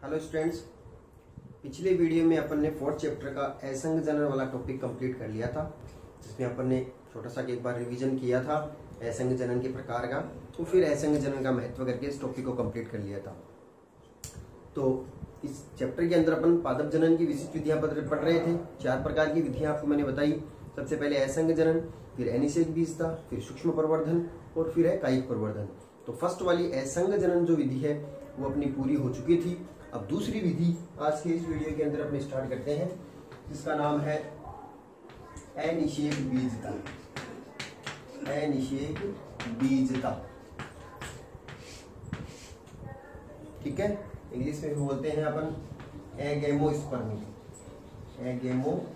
Hello students, पिछले video में अपन ने फोर्थ चैप्टर का असंग जनन वाला टॉपिक कंप्लीट कर लिया था, जिसमें अपन ने छोटा सा एक बार रिवीजन किया था असंग जनन के प्रकार का, तो फिर असंग जनन का महत्व करके इस टॉपिक को कंप्लीट कर लिया था। तो इस चैप्टर के अंदर अपन पादप जनन की विशिष्ट विधियां पढ़ रहे थे। 4 प्रकार की विधियां आपको मैंने बताई। सबसे पहले असंग जनन, फिर अनिषेक बीजता, फिर सूक्ष्म प्रवर्धन और फिर है कायिक प्रवर्धन। तो फर्स्ट वाली असंग जनन जो विधि है वो अपनी पूरी हो चुकी थी। अब दूसरी विधि आज के इस वीडियो के अंदर अपने स्टार्ट करते हैं, जिसका नाम है अनिषेक बीजता। अनिषेक बीजता, ठीक है। इंग्लिश में बोलते हैं अपन एगेमोस्पर्मी। एगेमोस्पर्मी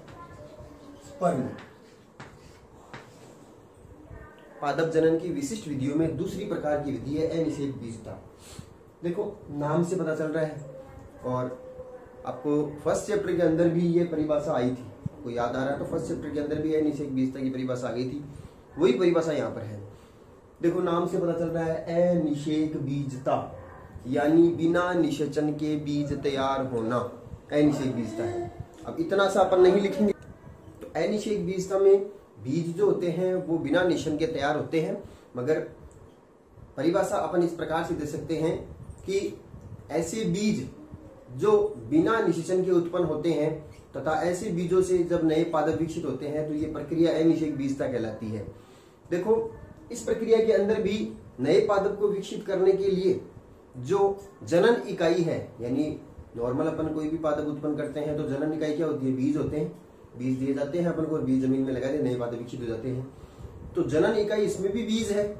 पादप जनन की विशिष्ट विधियों में दूसरी प्रकार की विधि है अनिषेक बीजता। देखो नाम से पता चल रहा है, और आपको फर्स्ट चैप्टर के अंदर भी ये परिभाषा आई थी। आपको याद आ रहा है तो फर्स्ट चैप्टर के अंदर भी अनिषेक बीजता की परिभाषा आ गई थी, वही परिभाषा यहाँ पर है। देखो नाम से पता चल रहा है अनिषेक बीजता, यानी बिना निषेचन के बीज तैयार होना अनिषेक बीजता है। अब इतना सा अपन नहीं लिखेंगे। तो अनिषेक बीजता में बीज जो होते हैं वो बिना निषेचन के तैयार होते हैं, मगर परिभाषा अपन इस प्रकार से दे सकते हैं कि ऐसे बीज जो बिना निषेचन के उत्पन्न होते हैं तथा ऐसे बीजों से जब नए पादप विकसित होते हैं तो ये प्रक्रिया अनिषेक बीजता कहलाती है। देखो इस प्रक्रिया के अंदर भी नए पादप को विकसित करने के लिए जो जनन इकाई है, यानी नॉर्मल अपन कोई भी पादप उत्पन्न करते हैं तो जनन इकाई क्या होती है? बीज होते हैं। बीज दिए जाते हैं अपन को, बीज जमीन में लगा दे, नए पादप विकसित हो जाते हैं। तो जनन इकाई इसमें भी बीज है,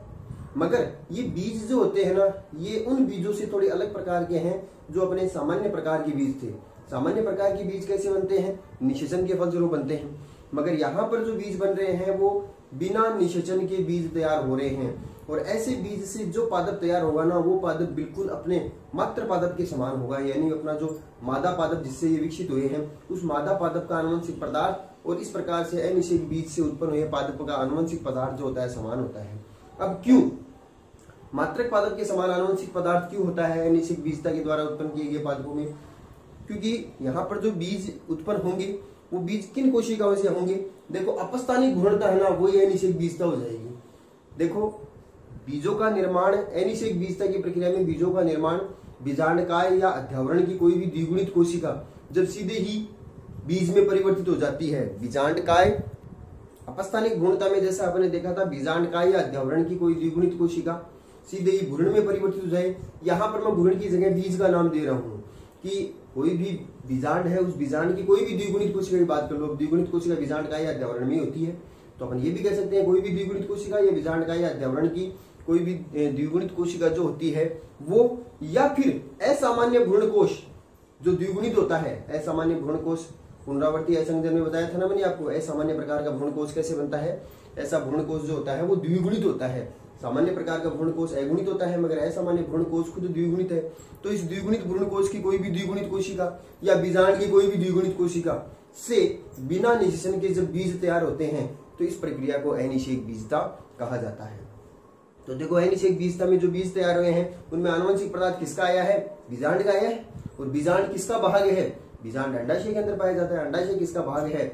मगर ये बीज जो होते हैं ना, ये उन बीजों से थोड़े अलग प्रकार के हैं जो अपने सामान्य प्रकार के बीज थे। सामान्य प्रकार के बीज कैसे बनते हैं? निषेचन के फलस्वरूप बनते हैं, मगर यहाँ पर जो बीज बन रहे हैं वो बिना निषेचन के बीज तैयार हो रहे हैं। और ऐसे बीज से जो पादप तैयार होगा ना, वो पादप बिल्कुल अपने मात्र पादप के समान होगा, यानी अपना जो मादा पादप जिससे ये विकसित हुए हैं उस मादा पादप का आनुवंशिक पदार्थ और इस प्रकार से अनिषेक बीज से उत्पन्न हुए पादप का आनुवंशिक पदार्थ जो होता है समान होता है। अब क्यों मात्रक पादप के समान आनुवंशिक पदार्थ क्यों होता है अनिषेक बीजता के द्वारा उत्पन्न किए गए पादपों में? क्योंकि यहाँ पर जो बीज उत्पन्न होंगे वो बीज किन कोशिकाओं से होंगे? देखो अपस्थानिक घूर्णता है ना, वो ये अनिषेक बीजता हो जाएगी। देखो बीजों का निर्माण अनिषेक बीजता की प्रक्रिया में बीजों का निर्माण बीजांडकाय या अध्यावरण की कोई भी द्विगुणित कोशिका जब सीधे ही बीज में परिवर्तित हो जाती है। बीजांडकाय अपस्थानिक घूर्णता में जैसा आपने देखा था, बीजांडकाय या अध्यावरण की कोई द्विगुणित कोशिका सीधे ही भ्रूण में परिवर्तित हो जाए। यहाँ पर मैं भ्रूण की जगह बीज का नाम दे रहा हूँ कि कोई भी बीजांड है, उस बीजांड की कोई भी द्विगुणित कोशिका की बात कर लो। द्विगुणित कोशिका बीजांडकाय या अध्यावरण में होती है, तो अपन ये भी कह सकते हैं कोई भी द्विगुणित कोशिका या बीजांडकाय या अध्यावरण की कोई भी द्विगुणित कोशिका जो होती है वो, या फिर असामान्य भ्रूणकोश जो द्विगुणित होता है। असामान्य भ्रूणकोश पुनरावर्ती असंग जनन में बताया था ना मैंने आपको, असामान्य प्रकार का भ्रूणकोश कैसे बनता है। ऐसा भ्रूणकोश जो होता है वो द्विगुणित होता है। सामान्य प्रकार का भ्रूणकोश अगुणित होता है, मगर असामान्य भ्रूणकोश खुद द्विगुणित है। तो इस द्विगुणित भ्रूणकोश की कोई भी द्विगुणित कोशिका या बीजांड की कोई भी द्विगुणित कोशिका से बिना निषेचन के जब बीज तैयार होते हैं तो इस प्रक्रिया को अनिषेक बीजता कहा जाता है। तो देखो अनिषेक बीजता में जो बीज तैयार हुए हैं उनमें आनुवंशिक पदार्थ किसका आया है? बीजांड का आया है। और बीजांड किसका भाग है? बीजांड अंडाशय के अंदर पाया जाता है। अंडाशय किसका भाग है?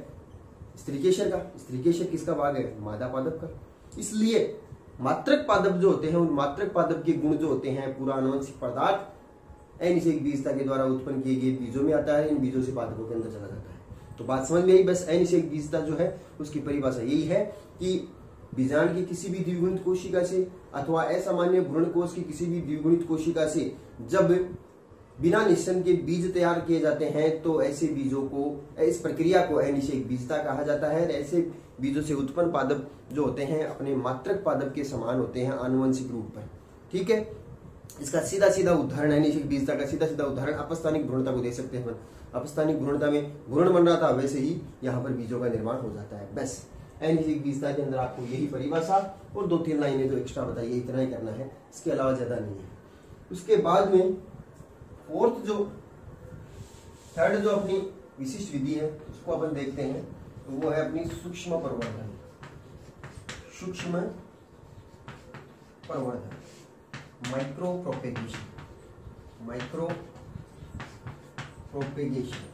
स्त्रीकेशर का। स्त्रीकेशर किसका भाग है? मादा पादप का। इसलिए मात्रक पादप जो होते हैं उन मात्रक पादप के गुण जो होते हैं, पूरा आनुवंशिक पदार्थ अनिषेक बीजता के द्वारा उत्पन्न किए गए बीजों में आता है। इन बीजों से पादपों के अंदर चला जाता है। तो बात समझ में आई। बस अनिषेक बीजता जो है उसकी परिभाषा यही है कि बीजांड की किसी भी द्विगुणित कोशिका से अथवा असामान्य भ्रूणकोश की किसी भी द्विगुणित कोशिका से जब बिना निषेचन के बीज तैयार किए जाते हैं तो ऐसे बीजों को, इस प्रक्रिया को अनिषेक बीजता कहा जाता है। ऐसे बीजों से उत्पन्न पादप जो होते हैं अपने मात्रक पादप के समान होते हैं आनुवंशिक रूप पर, ठीक है। इसका सीधा सीधा उदाहरण, अनिषेक बीजता का सीधा सीधा उदाहरण अपस्थानिक भ्रूणता को दे सकते हैं। अपस्थानिक भ्रूणता में भ्रूण बन रहा था, वैसे ही यहाँ पर बीजों का निर्माण हो जाता है। बस अनिषेक बीजता के अंदर आपको यही परिभाषा और 2-3 लाइनें जो एक्स्ट्रा बताइए, इतना ही करना है, इसके अलावा ज्यादा नहीं है। उसके बाद में थर्ड जो अपनी विशिष्ट विधि है उसको अपन देखते हैं, तो वो है अपनी सूक्ष्म प्रवर्धन। सूक्ष्म प्रवर्धन, माइक्रो प्रोपेगेशन। Micro propagation.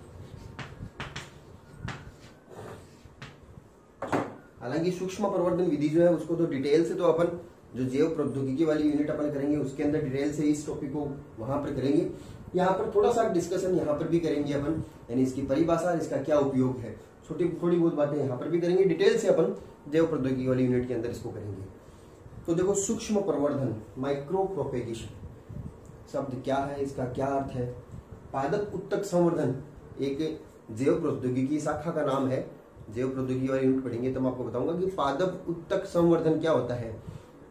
हालांकि सूक्ष्म प्रवर्धन विधि जो है उसको तो डिटेल से तो अपन जो जैव प्रौद्योगिकी वाली यूनिट अपन करेंगे उसके अंदर डिटेल से इस टॉपिक को वहां पर करेंगे। यहाँ पर थोड़ा सा डिस्कशन यहाँ पर भी करेंगे अपन, यानी इसकी परिभाषा, इसका क्या उपयोग है, थोड़ी बहुत बातें यहाँ पर भी करेंगे, डिटेल से अपन जैव प्रौद्योगिकी वाली यूनिट के अंदर इसको करेंगे। तो देखो सूक्ष्म प्रवर्धन, माइक्रो प्रोपेगेशन शब्द क्या है, इसका क्या अर्थ है। पादप उत्तक संवर्धन एक जैव प्रौद्योगिकी शाखा का नाम है। जैव प्रौद्योगिकी वाली यूनिट पढ़ेंगे तो मैं आपको बताऊंगा कि पादप उत्तक संवर्धन क्या होता है।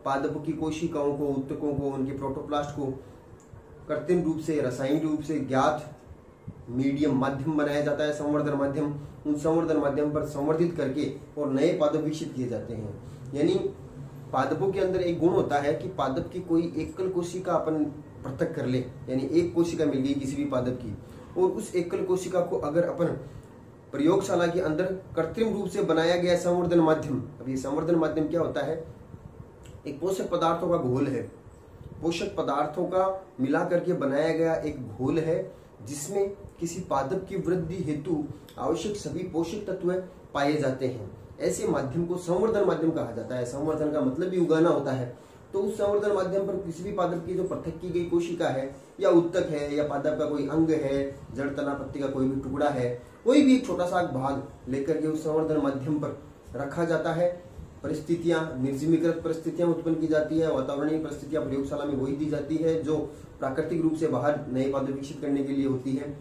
पादपों की कोशिकाओं को, उत्तकों को, उनके प्रोटोप्लास्ट को कृत्रिम रूप से, रासायनिक रूप से ज्ञात मीडियम माध्यम बनाया जाता है, संवर्धन माध्यम। उन संवर्धन माध्यम पर संवर्धित करके और नए पादप विकसित किए जाते हैं। यानी पादपों के अंदर एक गुण होता है कि पादप की कोई एकल कोशिका अपन पृथक कर ले, यानी एक कोशिका मिल गई किसी भी पादप की, और उस एकल कोशिका को अगर अपन प्रयोगशाला के अंदर कृत्रिम रूप से बनाया गया संवर्धन माध्यम, अब ये संवर्धन माध्यम क्या होता है, एक पोषक पदार्थों का घोल है, पोषक पदार्थों का मिला करके बनाया गया एक घोल है जिसमें किसी पादप की वृद्धि हेतु आवश्यक सभी पोषक तत्व पाए जाते हैं। ऐसे माध्यम को संवर्धन माध्यम कहा जाता है। संवर्धन का मतलब भी उगाना होता है। तो उस संवर्धन माध्यम पर किसी भी पादप की जो पृथक की गई कोशिका है या उत्तक है या पादप का कोई अंग है, जड़ तना पत्ती का कोई भी टुकड़ा है, कोई भी एक छोटा सा भाग लेकर के उस संवर्धन माध्यम पर रखा जाता है। परिस्थितियां, निर्जीवीकृत परिस्थितियां उत्पन्न की जाती है, वातावरणीय परिस्थितियां प्रयोगशाला में वही दी जाती है जो प्राकृतिक रूप से बाहर नए पादप विकसित करने के लिए होती है।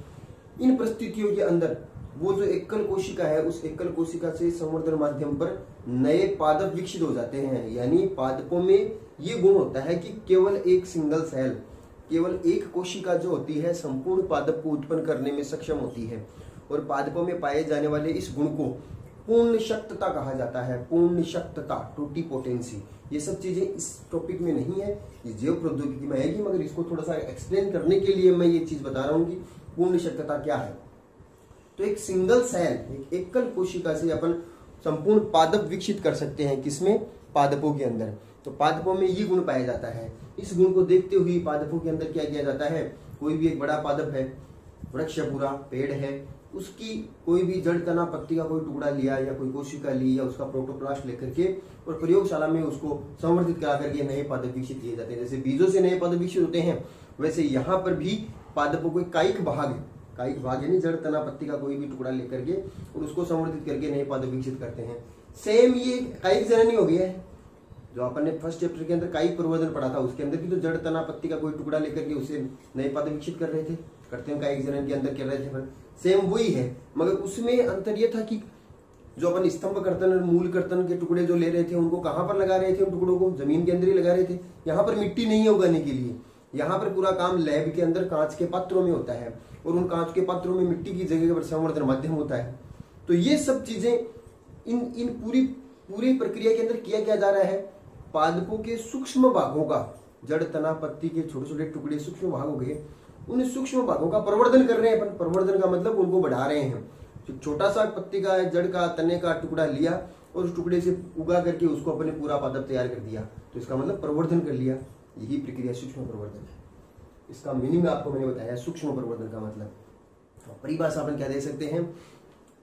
इन परिस्थितियों के अंदर वो जो एकल कोशिका है, उस एकल कोशिका से संवर्धन माध्यम पर नए पादप विकसित हो जाते हैं। यानी पादपों में ये गुण होता है कि केवल एक सिंगल सेल, केवल एक कोशिका जो होती है संपूर्ण पादप को उत्पन्न करने में सक्षम होती है। और पादपों में पाए जाने वाले इस गुण को पूर्ण शक्तता कहा जाता है। पूर्ण शक्तता, टोटिपोटेंसी, ये सब चीजें इस टॉपिक में नहीं है, ये जैव प्रौद्योगिकी में आएगी, मगर इसको थोड़ा सा एक्सप्लेन करने के लिए मैं ये चीज बता रहा हूँ कि पूर्ण शक्तता क्या है। तो एक सिंगल सेल, एक एकल कोशिका से अपन संपूर्ण पादप विकसित कर सकते हैं। किसमें? पादपों के अंदर। तो पादपों में ये गुण पाया जाता है। इस गुण को देखते हुए पादपों के अंदर क्या किया जाता है, कोई भी एक बड़ा पादप है, वृक्ष पूरा पेड़ है, उसकी कोई भी जड़ तना पत्ती का कोई टुकड़ा लिया या कोई कोशिका ली या उसका प्रोटोप्लास्ट लेकर के और प्रयोगशाला में उसको संवर्धित करा करके नए पादप विकसित किए जाते हैं। जैसे बीजों से नए पादप विकसित होते हैं, वैसे यहाँ पर भी पादपों को कायिक भाग यानी जड़ तना पत्ती का कोई भी टुकड़ा लेकर के और उसको संवर्धित करके नए पादप विकसित करते हैं। सेम ये कायिक जननी हो गया है जो अपन ने फर्स्ट चैप्टर के अंदर कायिक प्रवर्धन पढ़ा था, उसके अंदर भी तो जड़ तना पत्ती का कोई टुकड़ा लेकर के उसे नए पादप विकसित कर रहे थे, कृत्रिम कायिक जनन के अंदर कर रहे थे। पर सेम वही है, मगर उसमें अंतर यह था कि जो अपन स्तंभ कर्तन और मूल कर्तन के टुकड़े जो ले रहे थे उनको कहां पर लगा रहे थे, उन टुकड़ों को जमीन के अंदर ही लगा रहे थे। यहाँ पर मिट्टी नहीं है उगाने के लिए, यहाँ पर पूरा काम लैब के अंदर कांच के पात्रों में होता है और उन कांच के पात्रों में मिट्टी की जगह पर संवर्धन माध्यम होता है। तो ये सब चीजें इन पूरी प्रक्रिया के अंदर किया जा रहा है। पादपों के सूक्ष्म भागों का, जड़ तना पत्ती के छोटे छोटे टुकड़े सूक्ष्म भाग हो गए, उन सूक्ष्म भागों का प्रवर्धन कर रहे हैं अपन। प्रवर्धन का मतलब उनको बढ़ा रहे हैं। जो छोटा सा पत्ती का, जड़ का, तने का टुकड़ा लिया और उस टुकड़े से उगा करके उसको अपने पूरा पादप तैयार कर दिया, तो इसका मतलब प्रवर्धन कर लिया। यही प्रक्रिया सूक्ष्म प्रवर्धन है। इसका मीनिंग आपको मैंने बताया, सूक्ष्म प्रवर्धन का मतलब। परिभाषा अपन क्या दे सकते हैं,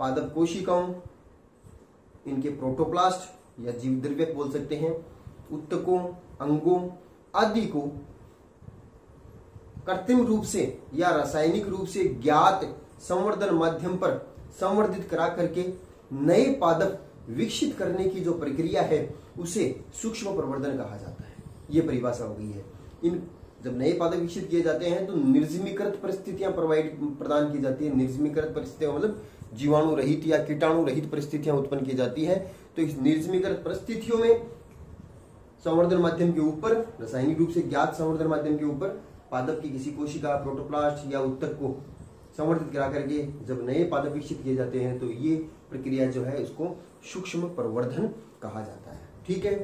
पादप कोशिकाओं, इनके प्रोटोप्लास्ट या जीव द्रव्य बोल सकते हैं, उत्तकों, अंगों आदि को कृत्रिम रूप से या रासायनिक रूप से ज्ञात संवर्धन माध्यम पर संवर्धित करा करके नए पादप विकसित करने की जो प्रक्रिया है उसे सूक्ष्म प्रवर्धन कहा जाता है। ये परिभाषा हो गई है। इन जब नए पादप विकसित किए जाते हैं तो निर्जीवीकृत परिस्थितियां प्रदान की जाती है। निर्जीवीकृत परिस्थितियां मतलब जीवाणु रहित या कीटाणु रहित परिस्थितियां उत्पन्न की जाती है। तो इस निर्जीवीकृत परिस्थितियों में संवर्धन माध्यम के ऊपर, रासायनिक रूप से ज्ञात संवर्धन माध्यम के ऊपर पादप की किसी कोशिका, प्रोटोप्लास्ट या उत्तक को संवर्धित करा करके जब नए पादप विकसित किए जाते हैं तो ये प्रक्रिया जो है उसको सूक्ष्म प्रवर्धन कहा जाता है। ठीक है।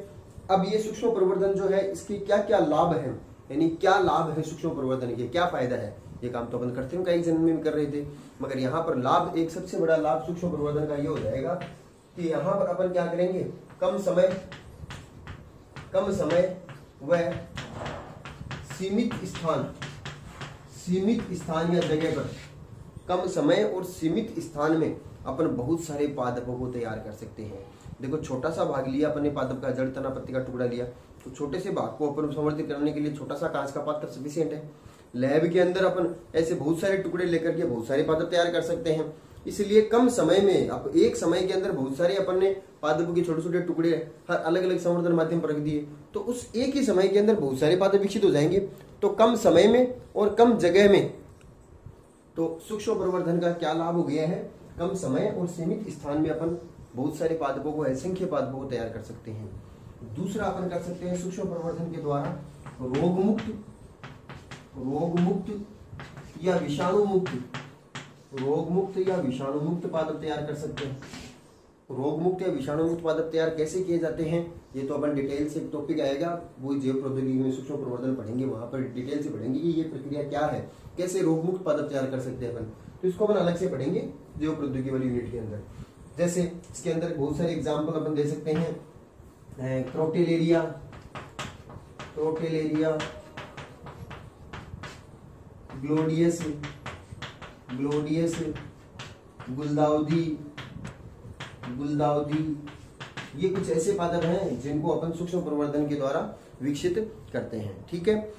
अब ये सूक्ष्म प्रवर्धन जो है इसके क्या क्या लाभ है, यानी क्या लाभ है सूक्ष्म प्रवर्धन के, क्या फायदा है। ये काम तो अपन कृत्रिम कायिक जनन में कर रहे थे, मगर यहाँ पर लाभ, एक सबसे बड़ा लाभ सूक्ष्म प्रवर्धन का ये हो जाएगा कि यहाँ पर अपन क्या करेंगे, कम समय व सीमित स्थान या जगह पर कम समय और सीमित स्थान में अपन बहुत सारे पादपों को तैयार कर सकते हैं। देखो छोटा सा भाग लिया अपन ने पादप का, जड़ तना पत्ती का टुकड़ा लिया, तो छोटे से भाग को अपन संवर्धित करने के लिए छोटा सा कांच का पात्र सफिशिएंट है। लैब के अंदर अपन ऐसे बहुत सारे टुकड़े लेकर के बहुत सारे पादप तैयार कर सकते हैं। इसलिए कम समय में, अब एक समय के अंदर बहुत सारे अपन ने पादपों के छोटे छोटे टुकड़े हर अलग अलग संवर्धन माध्यम पर रख दिए, तो उस एक ही समय के अंदर बहुत सारे पादप विकसित हो जाएंगे। तो कम समय में और कम जगह में, तो सूक्ष्म प्रवर्धन का क्या लाभ हो गया है, कम समय और सीमित स्थान में अपन बहुत सारे पादपों को, असंख्य पादपों को तैयार कर सकते हैं। दूसरा अपन कर सकते हैं सूक्ष्म प्रवर्धन के द्वारा रोग मुक्त या विषाणु मुक्त पादप तैयार कर सकते हैं। रोग मुक्त या विषाणु मुक्त पादप तैयार कैसे किए जाते हैं, ये तो अपन डिटेल से टॉपिक आएगा, वो जैव प्रौद्योगिकी में सूक्ष्म प्रवर्धन पढ़ेंगे, वहां पर डिटेल से पढ़ेंगे कि ये प्रक्रिया क्या है, कैसे रोग मुक्त पादप तैयार कर सकते हैं अपन। तो इसको अपन अलग से पढ़ेंगे जैव प्रौद्योगिकी वाली यूनिट के अंदर। जैसे इसके अंदर बहुत सारे एग्जाम्पल अपन दे सकते हैं, क्रोटेलेरिया, ग्लोडियस, गुलदाउदी, ये कुछ ऐसे पादप हैं जिनको अपन सूक्ष्म प्रवर्धन के द्वारा विकसित करते हैं। ठीक है।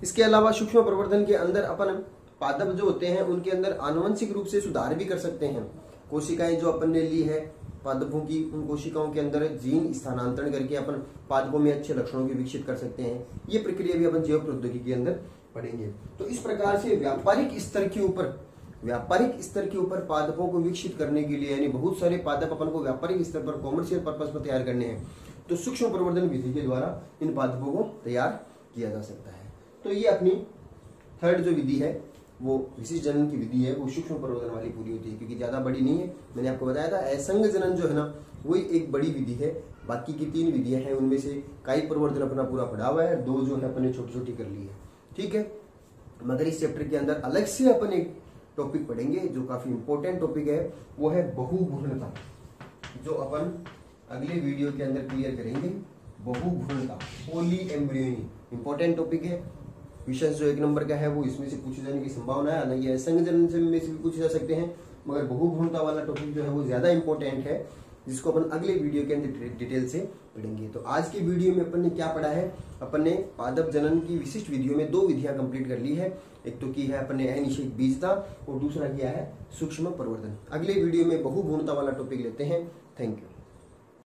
इसके अलावा सूक्ष्म प्रवर्धन के अंदर अपन पादप जो होते हैं उनके अंदर आनुवंशिक रूप से सुधार भी कर सकते हैं। कोशिकाएं जो अपन ने ली है पादपों की, उन कोशिकाओं के अंदर जीन स्थानांतरण करके अपन पादपों में अच्छे लक्षणों की विकसित कर सकते हैं। ये प्रक्रिया भी अपन जैव प्रौद्योगिकी के अंदर पढ़ेंगे। तो इस प्रकार से व्यापारिक स्तर के ऊपर पादपों को विकसित करने के लिए, यानी बहुत सारे पादप अपन को व्यापारिक स्तर पर कॉमर्शियल पर्पस पर तैयार करने हैं, तो सूक्ष्म प्रवर्धन विधि के द्वारा इन पादपों को तैयार किया जा सकता है। तो ये अपनी थर्ड जो विधि है वो विशिष्ट जनन की विधि है, वो सूक्ष्म प्रवर्धन वाली पूरी होती है, क्योंकि ज्यादा बड़ी नहीं है। मैंने आपको बताया था असंग जनन जो है ना, वही एक बड़ी विधि है। बाकी की 3 विधियां हैं, उनमें से कायिक प्रवर्धन अपना पूरा पढ़ा हुआ है, 2 जो है अपने छोटी छोटी कर ली है। ठीक है। मगर इस चैप्टर के अंदर अलग से अपन एक टॉपिक पढ़ेंगे जो काफी इंपॉर्टेंट टॉपिक है, वो है बहुभ्रूणता, जो अपन अगले वीडियो के अंदर क्लियर करेंगे। बहुभ्रूणता, पॉली एम्ब्रियोनी, इंपॉर्टेंट टॉपिक है। क्वेश्चन जो 1 नंबर का है वो इसमें से पूछे जाने की संभावना है, हालांकि असंग जनन में से भी पूछे जा सकते हैं, मगर बहुभ्रूणता वाला टॉपिक जो है वो ज्यादा इंपॉर्टेंट है, जिसको अपन अगले वीडियो के अंदर डिटेल से पढ़ेंगे। तो आज की वीडियो में अपन ने क्या पढ़ा है, अपन ने पादप जनन की विशिष्ट विधियों में 2 विधियां कंप्लीट कर ली है। एक तो की है अपन ने अनिषेक बीजता और दूसरा किया है सूक्ष्म प्रवर्धन। अगले वीडियो में बहुभ्रूणता वाला टॉपिक लेते हैं। Thank you.